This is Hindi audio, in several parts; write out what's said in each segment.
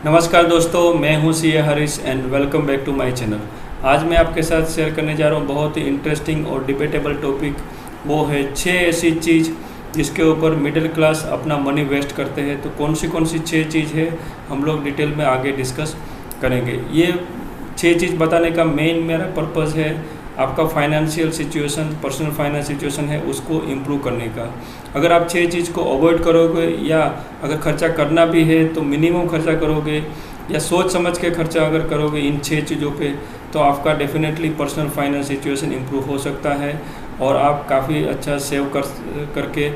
नमस्कार दोस्तों, मैं हूं CA Harish and welcome back to my channel. आज मैं आपके साथ शेयर करने जा रहा हूं बहुत ही इंटरेस्टिंग और डिबेटेबल टॉपिक। वो है 6 ऐसी चीज़ जिसके ऊपर मिडिल क्लास अपना मनी वेस्ट करते हैं। तो कौन सी 6 चीज़ है हम लोग डिटेल में आगे डिस्कस करेंगे। ये 6 चीज़ बताने का मेन मेरा पर्पज़ है आपका financial situation, personal finance situation है उसको इम्प्रूव करने का। अगर आप 6 चीज़ को अवॉइड करोगे या अगर खर्चा करना भी है तो मिनिमम खर्चा करोगे या सोच समझ के खर्चा अगर करोगे इन 6 चीज़ों पे, तो आपका definitely personal finance situation improve हो सकता है और आप काफ़ी अच्छा सेव करके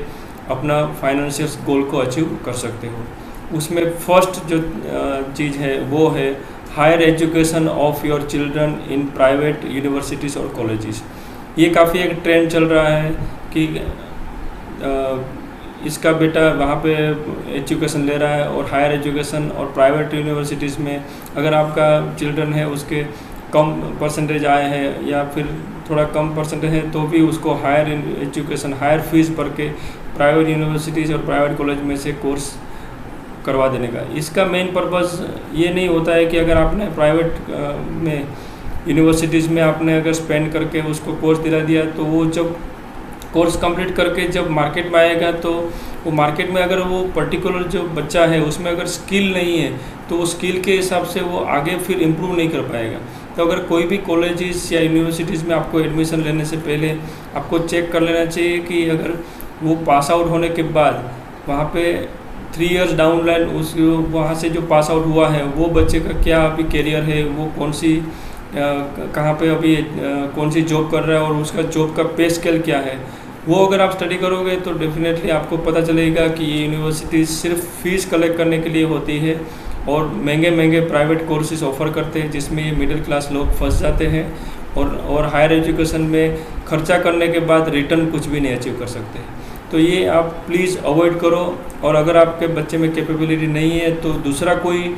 अपना फाइनेंशियल गोल को अचीव कर सकते हो। उसमें फर्स्ट जो चीज़ है वो है higher education of your children in private universities और कॉलेजेस। ये काफ़ी एक ट्रेंड चल रहा है कि इसका बेटा वहाँ पे एजुकेशन ले रहा है और हायर एजुकेशन और प्राइवेट यूनिवर्सिटीज़ में अगर आपका चिल्ड्रन है उसके कम परसेंटेज आए हैं या फिर थोड़ा कम परसेंटेज है तो भी उसको हायर एजुकेशन, हायर फीस भर के प्राइवेट यूनिवर्सिटीज़ और प्राइवेट कॉलेज में से कोर्स करवा देने का। इसका मेन पर्पज़ ये नहीं होता है कि अगर आपने प्राइवेट में यूनिवर्सिटीज़ में आपने अगर स्पेंड करके उसको कोर्स दिला दिया तो वो जब कोर्स कंप्लीट करके जब मार्केट में आएगा तो वो मार्केट में अगर वो पर्टिकुलर जो बच्चा है उसमें अगर स्किल नहीं है तो वो स्किल के हिसाब से वो आगे फिर इम्प्रूव नहीं कर पाएगा। तो अगर कोई भी कॉलेजेस या यूनिवर्सिटीज़ में आपको एडमिशन लेने से पहले आपको चेक कर लेना चाहिए कि अगर वो पास आउट होने के बाद वहाँ पे 3 इयर्स डाउन लाइन उस वहाँ से जो पास आउट हुआ है वो बच्चे का क्या अभी करियर है, वो कौन सी कहाँ पे अभी कौन सी जॉब कर रहा है और उसका जॉब का पे स्केल क्या है, वो अगर आप स्टडी करोगे तो डेफिनेटली आपको पता चलेगा कि ये यूनिवर्सिटी सिर्फ फीस कलेक्ट करने के लिए होती है और महंगे प्राइवेट कोर्सेज ऑफ़र करते हैं जिसमें ये मिडिल क्लास लोग फंस जाते हैं और हायर एजुकेशन में खर्चा करने के बाद रिटर्न कुछ भी नहीं अचीव कर सकते। तो ये आप प्लीज़ अवॉइड करो और अगर आपके बच्चे में कैपेबिलिटी नहीं है तो दूसरा कोई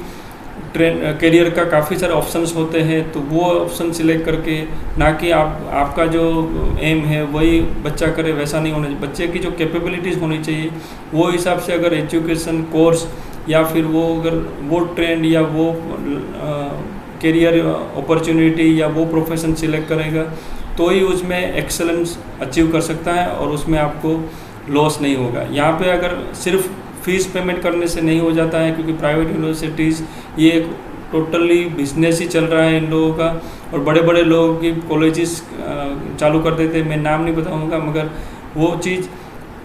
करियर का काफ़ी सारे ऑप्शंस होते हैं तो वो ऑप्शन सिलेक्ट करके, ना कि आपका जो एम है वही बच्चा करे वैसा नहीं होना चाहिए। बच्चे की जो कैपेबिलिटीज़ होनी चाहिए वो हिसाब से अगर एजुकेशन कोर्स या फिर वो अगर वो ट्रेंड या वो करियर अपॉर्चुनिटी या वो प्रोफेशन सिलेक्ट करेगा तो ही उसमें एक्सेलेंस अचीव कर सकता है और उसमें आपको लॉस नहीं होगा। यहाँ पे अगर सिर्फ फीस पेमेंट करने से नहीं हो जाता है क्योंकि प्राइवेट यूनिवर्सिटीज़ ये एक टोटली बिजनेस ही चल रहा है इन लोगों का और बड़े बड़े लोगों की कॉलेजेस चालू कर देते हैं। मैं नाम नहीं बताऊंगा मगर वो चीज़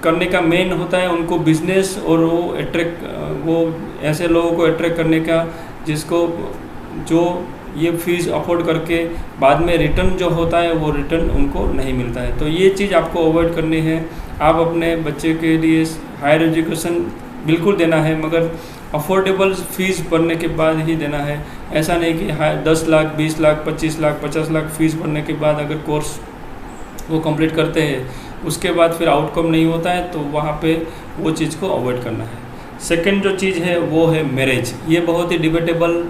करने का मेन होता है उनको बिजनेस और वो ऐसे लोगों को अट्रैक्ट करने का जिसको जो ये फीस अफोर्ड करके बाद में रिटर्न जो होता है वो रिटर्न उनको नहीं मिलता है। तो ये चीज़ आपको अवॉइड करनी है। आप अपने बच्चे के लिए हायर एजुकेशन बिल्कुल देना है मगर अफोर्डेबल फीस भरने के बाद ही देना है। ऐसा नहीं कि 10 लाख 20 लाख 25 लाख 50 लाख फीस भरने के बाद अगर कोर्स वो कंप्लीट करते हैं उसके बाद फिर आउटकम नहीं होता है तो वहाँ पे वो चीज़ को अवॉइड करना है। सेकंड जो चीज़ है वो है मैरिज। ये बहुत ही डिबेटेबल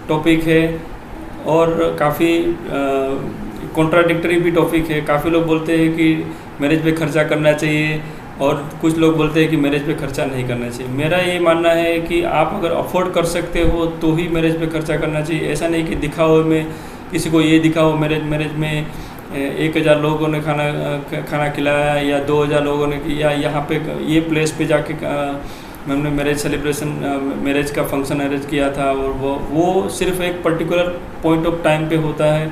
टॉपिक है और काफ़ी कॉन्ट्राडिक्टरी भी टॉपिक है। काफ़ी लोग बोलते हैं कि मैरिज पे खर्चा करना चाहिए और कुछ लोग बोलते हैं कि मैरिज पे खर्चा नहीं करना चाहिए। मेरा ये मानना है कि आप अगर अफोर्ड कर सकते हो तो ही मैरिज पे खर्चा करना चाहिए। ऐसा नहीं कि दिखाओ में किसी को ये दिखाओ मैरिज में 1000 लोगों ने खाना खिलाया या 2000 लोगों ने किया, यहाँ पे ये प्लेस पे जाके हमने मैरिज सेलिब्रेशन मैरिज का फंक्शन अरेंज किया था और वो सिर्फ एक पर्टिकुलर पॉइंट ऑफ टाइम पे होता है।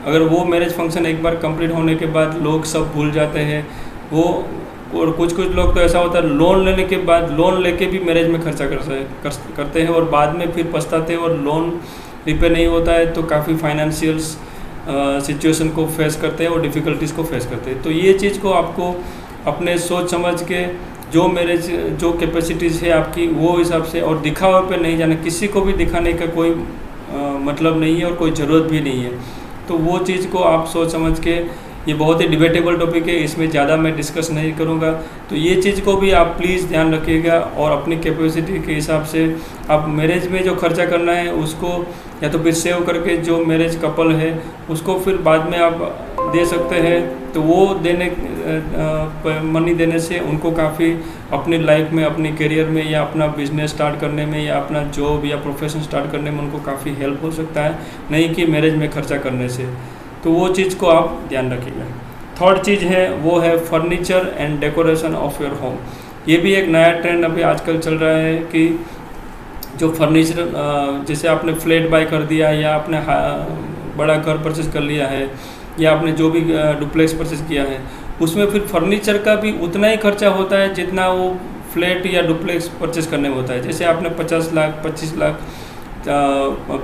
अगर वो मैरिज फंक्शन एक बार कंप्लीट होने के बाद लोग सब भूल जाते हैं वो। और कुछ लोग तो ऐसा होता है लोन लेने के बाद लोन लेके भी मैरिज में खर्चा करते हैं और बाद में फिर पछताते हैं और लोन रिपे नहीं होता है तो काफ़ी फाइनेंशियल सिचुएशन को फेस करते हैं और डिफ़िकल्टीज़ को फेस करते हैं। तो ये चीज़ को आपको अपने सोच समझ के जो कैपेसिटीज़ है आपकी वो हिसाब से और दिखावे पे नहीं जाना। किसी को भी दिखाने का कोई मतलब नहीं है और कोई ज़रूरत भी नहीं है। तो वो चीज़ को आप सोच समझ के, ये बहुत ही डिबेटेबल टॉपिक है इसमें ज़्यादा मैं डिस्कस नहीं करूँगा। तो ये चीज़ को भी आप प्लीज़ ध्यान रखिएगा और अपनी कैपेसिटी के हिसाब से आप मैरिज में जो खर्चा करना है उसको या तो फिर सेव करके जो मैरिज कपल है उसको फिर बाद में आप दे सकते हैं। तो वो मनी देने से उनको काफ़ी अपनी लाइफ में, अपनी करियर में, या अपना बिजनेस स्टार्ट करने में, या अपना जॉब या प्रोफेशन स्टार्ट करने में उनको काफ़ी हेल्प हो सकता है, नहीं कि मैरिज में खर्चा करने से। तो वो चीज़ को आप ध्यान रखिएगा। थर्ड चीज़ है वो है furniture and decoration of your home. ये भी एक नया ट्रेंड अभी आजकल चल रहा है कि जो फर्नीचर, जैसे आपने फ्लैट बाय कर दिया या आपने बड़ा घर परचेज कर लिया है, या आपने जो भी डुप्लेक्स परचेज किया है, उसमें फिर फर्नीचर का भी उतना ही खर्चा होता है जितना वो फ्लैट या डुप्लेक्स परचेज करने में होता है। जैसे आपने 50 लाख, 25 लाख,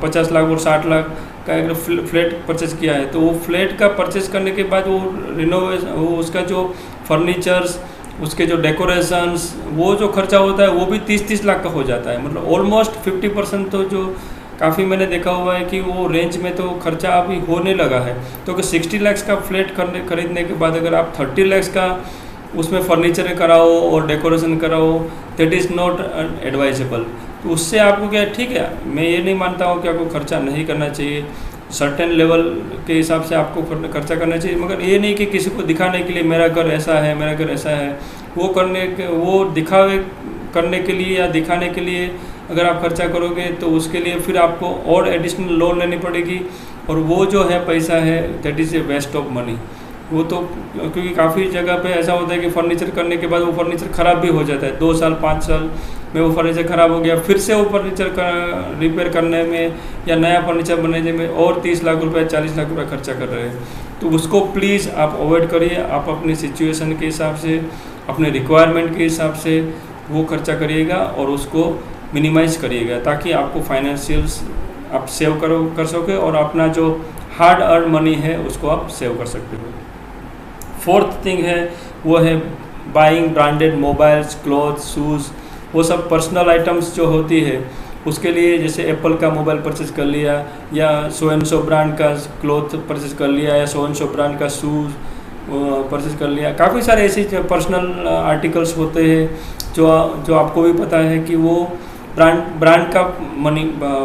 50 लाख और 60 लाख का एक फ्लैट परचेज किया है, तो वो फ्लैट का परचेज करने के बाद वो रिनोवेशन, वो उसका जो फर्नीचर्स, उसके जो डेकोरेशंस, वो जो खर्चा होता है वो भी 30-30 लाख का हो जाता है। मतलब ऑलमोस्ट 50% तो जो काफ़ी मैंने देखा हुआ है कि वो रेंज में तो खर्चा अभी होने लगा है। तो कि 60 लाख का फ्लैट खरीदने के बाद अगर आप 30 लाख का उसमें फर्नीचर कराओ और डेकोरेशन कराओ, दैट इज़ नॉट एडवाइजेबल। तो उससे आपको क्या, ठीक है, मैं ये नहीं मानता हूँ कि आपको खर्चा नहीं करना चाहिए, सर्टेन लेवल के हिसाब से आपको खर्चा करना चाहिए, मगर ये नहीं कि किसी को दिखाने के लिए मेरा घर ऐसा है, मेरा घर ऐसा है, वो दिखावे करने के लिए या दिखाने के लिए अगर आप खर्चा करोगे तो उसके लिए फिर आपको और एडिशनल लोन लेनी पड़ेगी, और वो जो है पैसा है that is a waste of money. वो तो क्योंकि काफ़ी जगह पे ऐसा होता है कि फर्नीचर करने के बाद वो फर्नीचर ख़राब भी हो जाता है, 2 साल 5 साल में वो फर्नीचर ख़राब हो गया, फिर से वो फर्नीचर का रिपेयर करने में या नया फर्नीचर बनाने में और 30 लाख रुपये 40 लाख रुपये खर्चा कर रहे हैं। तो उसको प्लीज़ आप अवॉइड करिए। आप अपनी सिचुएशन के हिसाब से, अपने रिक्वायरमेंट के हिसाब से वो खर्चा करिएगा और उसको मिनिमाइज़ करिएगा, ताकि आपको फाइनेंशियल्स आप सेव कर सके और अपना जो हार्ड अर्न मनी है उसको आप सेव कर सकते हो। फोर्थ थिंग है वो है buying branded mobiles, clothes, shoes, वो सब पर्सनल आइटम्स जो होती है उसके लिए, जैसे एप्पल का मोबाइल परचेज कर लिया, या सो एंड सो ब्रांड का क्लॉथ परचेज कर लिया, या सो एंड सो ब्रांड का शूज़ परचेज कर लिया। काफ़ी सारे ऐसे पर्सनल आर्टिकल्स होते हैं जो आपको भी पता है कि वो ब्रांड का मनी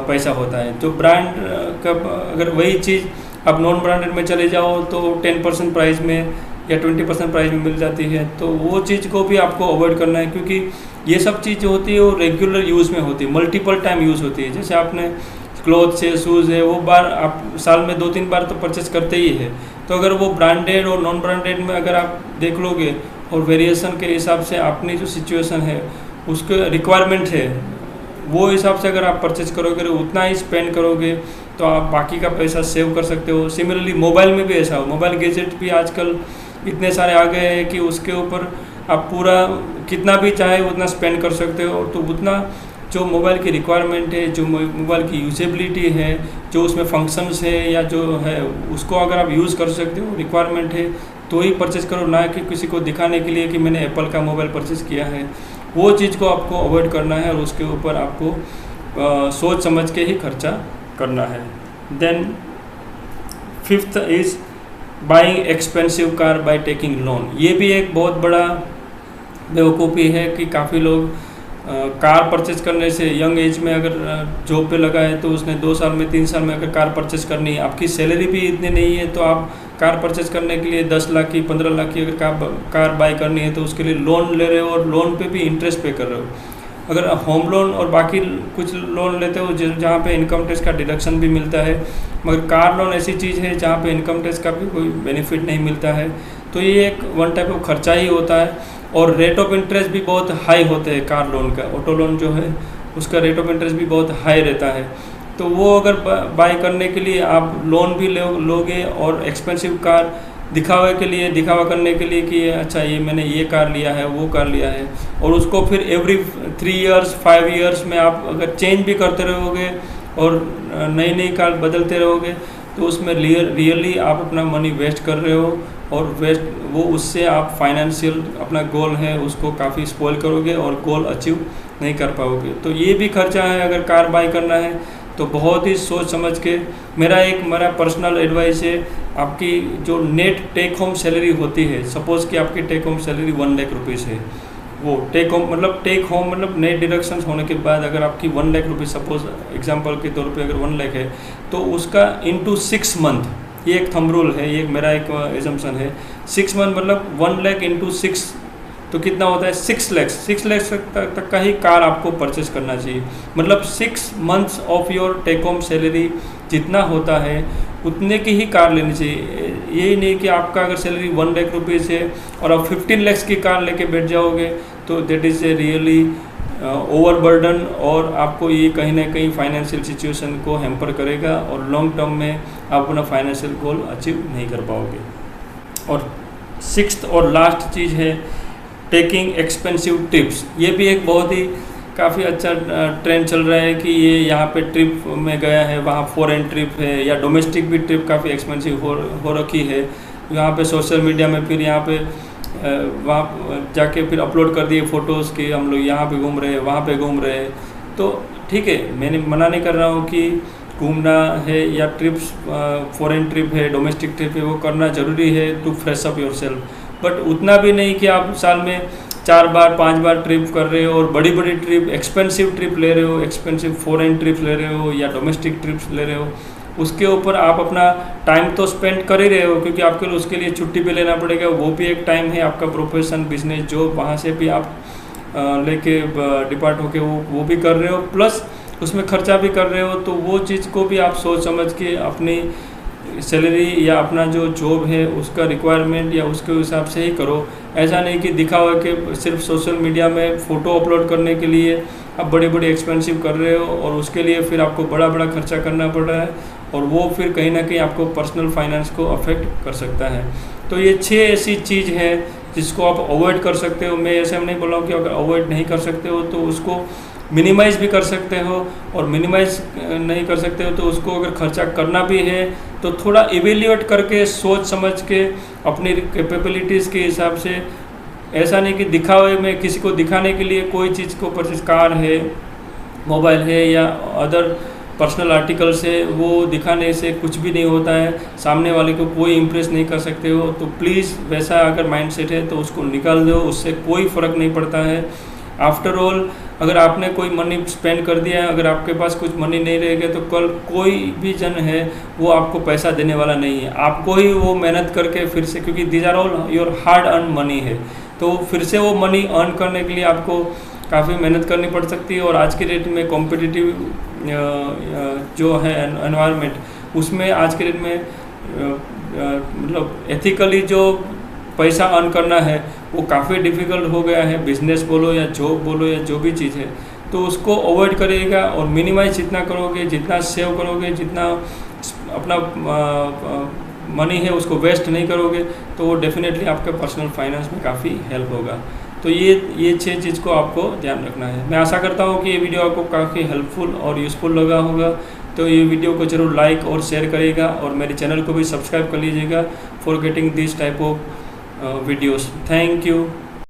पैसा होता है। जो ब्रांड का, अगर वही चीज़ आप नॉन ब्रांडेड में चले जाओ तो 10% प्राइस में या 20% प्राइस में मिल जाती है, तो वो चीज़ को भी आपको अवॉइड करना है, क्योंकि ये सब चीज़ जो होती है वो रेगुलर यूज़ में होती है, मल्टीपल टाइम यूज़ होती है। जैसे आपने क्लॉथ्स है, शूज़ है, वो बार आप साल में 2-3 बार तो परचेस करते ही है। तो अगर वो ब्रांडेड और नॉन ब्रांडेड में अगर आप देख लोगे और वेरिएशन के हिसाब से अपनी जो सिचुएशन है, उसके रिक्वायरमेंट है, वो हिसाब से अगर आप परचेज करोगे, उतना ही स्पेंड करोगे, तो आप बाकी का पैसा सेव कर सकते हो। सिमिलरली मोबाइल में भी ऐसा हो, मोबाइल गैजेट भी आजकल इतने सारे आ गए हैं कि उसके ऊपर आप पूरा कितना भी चाहे उतना स्पेंड कर सकते हो। तो उतना जो मोबाइल की रिक्वायरमेंट है, जो मोबाइल की यूजेबिलिटी है, जो उसमें फंक्शंस है या जो है, उसको अगर आप यूज़ कर सकते हो, रिक्वायरमेंट है, तो ही परचेज करो, ना कि किसी को दिखाने के लिए कि मैंने एप्पल का मोबाइल परचेज किया है। वो चीज़ को आपको अवॉइड करना है और उसके ऊपर आपको सोच समझ के ही खर्चा करना है। Then fifth is buying expensive car by taking loan. ये भी एक बहुत बड़ा बेवकूफ़ी है कि काफ़ी लोग कार परचेज करने से, यंग एज में अगर जॉब पे लगा है तो उसने 2 साल में 3 साल में अगर कार परचेज करनी है, आपकी सैलरी भी इतनी नहीं है, तो आप कार परचेज करने के लिए 10 लाख की 15 लाख की अगर कार बाय करनी है तो उसके लिए लोन ले रहे हो और लोन पे भी इंटरेस्ट पे कर रहे हो। अगर आप होम लोन और बाकी कुछ लोन लेते हो जहाँ पे इनकम टैक्स का डिडक्शन भी मिलता है, मगर कार लोन ऐसी चीज़ है जहाँ पे इनकम टैक्स का भी कोई बेनिफिट नहीं मिलता है। तो ये एक वन टाइप ऑफ खर्चा ही होता है और रेट ऑफ इंटरेस्ट भी बहुत हाई होते हैं कार लोन का। ऑटो लोन जो है उसका रेट ऑफ इंटरेस्ट भी बहुत हाई रहता है। तो वो अगर बाय करने के लिए आप लोन भी लोगे और एक्सपेंसिव कार दिखावा करने के लिए कि अच्छा ये मैंने ये कार लिया है, वो कार लिया है, और उसको फिर एवरी 3 इयर्स 5 इयर्स में आप अगर चेंज भी करते रहोगे और नई नई कार बदलते रहोगे तो उसमें रियली आप अपना मनी वेस्ट कर रहे हो और वो उससे आप फाइनेंशियल अपना गोल है उसको काफ़ी स्पॉइल करोगे और गोल अचीव नहीं कर पाओगे। तो ये भी खर्चा है। अगर कार बाय करना है तो बहुत ही सोच समझ के, मेरा पर्सनल एडवाइस है, आपकी जो नेट टेक होम सैलरी होती है, सपोज़ कि आपकी take home salary 1 lakh rupees है, वो टेक होम मतलब नेट डिडक्शंस होने के बाद अगर आपकी 1 लाख रुपीज़, सपोज एग्जांपल के तौर पे अगर 1 लाख है तो उसका इनटू 6 मंथ, ये एक थंब रूल है, ये मेरा एक एजम्पशन है, 6 मंथ मतलब 1 लाख इंटू 6 तो कितना होता है 6 लाख तक का ही कार आपको परचेस करना चाहिए। मतलब 6 months of your take home salary जितना होता है उतने की ही कार लेनी चाहिए। यही नहीं कि आपका अगर सैलरी 1 लाख रुपीज़ है और आप 15 लाख की कार लेके बैठ जाओगे तो that is a really overburden, और आपको ये कहीं ना कहीं फाइनेंशियल सिचुएशन को हैम्पर करेगा और लॉन्ग टर्म में आप अपना फाइनेंशियल गोल अचीव नहीं कर पाओगे। और 6th और लास्ट चीज़ है टेकिंग एक्सपेंसिव ट्रिप्स। ये भी एक बहुत ही काफ़ी अच्छा ट्रेंड चल रहा है कि ये यहाँ पे ट्रिप में गया है, वहाँ फॉरेन ट्रिप है या डोमेस्टिक भी ट्रिप काफ़ी एक्सपेंसिव हो रखी है। यहाँ पे सोशल मीडिया में फिर यहाँ पे वहाँ जाके फिर अपलोड कर दिए फ़ोटोज़ कि हम लोग यहाँ पे घूम रहे हैं, वहाँ पे घूम रहे हैं। तो ठीक है, मैंने मना नहीं कर रहा हूँ कि घूमना है या ट्रिप्स फॉरेन ट्रिप है, डोमेस्टिक ट्रिप है, वो करना ज़रूरी है to fresh up yourself, but उतना भी नहीं कि आप साल में 4 बार 5 बार ट्रिप कर रहे हो और बड़ी बड़ी ट्रिप, एक्सपेंसिव ट्रिप ले रहे हो, एक्सपेंसिव फॉरेन ट्रिप ले रहे हो या डोमेस्टिक ट्रिप्स ले रहे हो। उसके ऊपर आप अपना टाइम तो स्पेंड कर ही रहे हो, क्योंकि आपके उसके लिए छुट्टी भी लेना पड़ेगा, वो भी एक टाइम है। आपका प्रोफेशन, बिजनेस, जॉब, वहाँ से भी आप लेके डिपार्ट होके वो भी कर रहे हो, प्लस उसमें खर्चा भी कर रहे हो। तो वो चीज़ को भी आप सोच समझ के अपनी सैलरी या अपना जो जॉब है उसका रिक्वायरमेंट या उसके हिसाब से ही करो। ऐसा नहीं कि दिखावा कि सिर्फ सोशल मीडिया में फ़ोटो अपलोड करने के लिए आप बड़े बड़े एक्सपेंसिव कर रहे हो और उसके लिए फिर आपको बड़ा बड़ा खर्चा करना पड़ रहा है, और वो फिर कहीं ना कहीं आपको पर्सनल फाइनेंस को अफेक्ट कर सकता है। तो ये 6 ऐसी चीज़ है जिसको आप अवॉइड कर सकते हो। मैं ऐसे नहीं बोल रहा हूँ कि अगर अवॉइड नहीं कर सकते हो तो उसको मिनिमाइज़ भी कर सकते हो, और मिनिमाइज़ नहीं कर सकते हो तो उसको अगर खर्चा करना भी है तो थोड़ा इवेल्यूएट करके, सोच समझ के, अपनी कैपेबिलिटीज़ के हिसाब से। ऐसा नहीं कि दिखावे में किसी को दिखाने के लिए कोई चीज़ को परचेज, कार है, मोबाइल है या अदर पर्सनल आर्टिकल्स है, वो दिखाने से कुछ भी नहीं होता है, सामने वाले को कोई इम्प्रेस नहीं कर सकते हो। तो प्लीज़ वैसा अगर माइंडसेट है तो उसको निकाल दो, उससे कोई फ़र्क नहीं पड़ता है। आफ्टर ऑल अगर आपने कोई मनी स्पेंड कर दिया है, अगर आपके पास कुछ मनी नहीं रहेगा तो कल कोई भी जन है वो आपको पैसा देने वाला नहीं है, आपको ही वो मेहनत करके फिर से, क्योंकि these are all your hard earn money है, तो फिर से वो मनी अर्न करने के लिए आपको काफ़ी मेहनत करनी पड़ सकती है। और आज के डेट में कॉम्पिटिटिव जो है एनवायरनमेंट, उसमें आज के डेट में मतलब एथिकली जो पैसा अर्न करना है वो काफ़ी डिफ़िकल्ट हो गया है। बिजनेस बोलो या जॉब बोलो या जो भी चीज़ है, तो उसको अवॉइड करिएगा और मिनिमाइज जितना करोगे, जितना सेव करोगे, जितना अपना मनी है उसको वेस्ट नहीं करोगे, तो वो डेफिनेटली आपके पर्सनल फाइनेंस में काफ़ी हेल्प होगा। तो ये 6 चीज़ को आपको ध्यान रखना है। मैं आशा करता हूँ कि ये वीडियो आपको काफ़ी हेल्पफुल और यूज़फुल लगा होगा। तो ये वीडियो को ज़रूर लाइक और शेयर करिएगा और मेरे चैनल को भी सब्सक्राइब कर लीजिएगा for getting this type of videos. Thank you.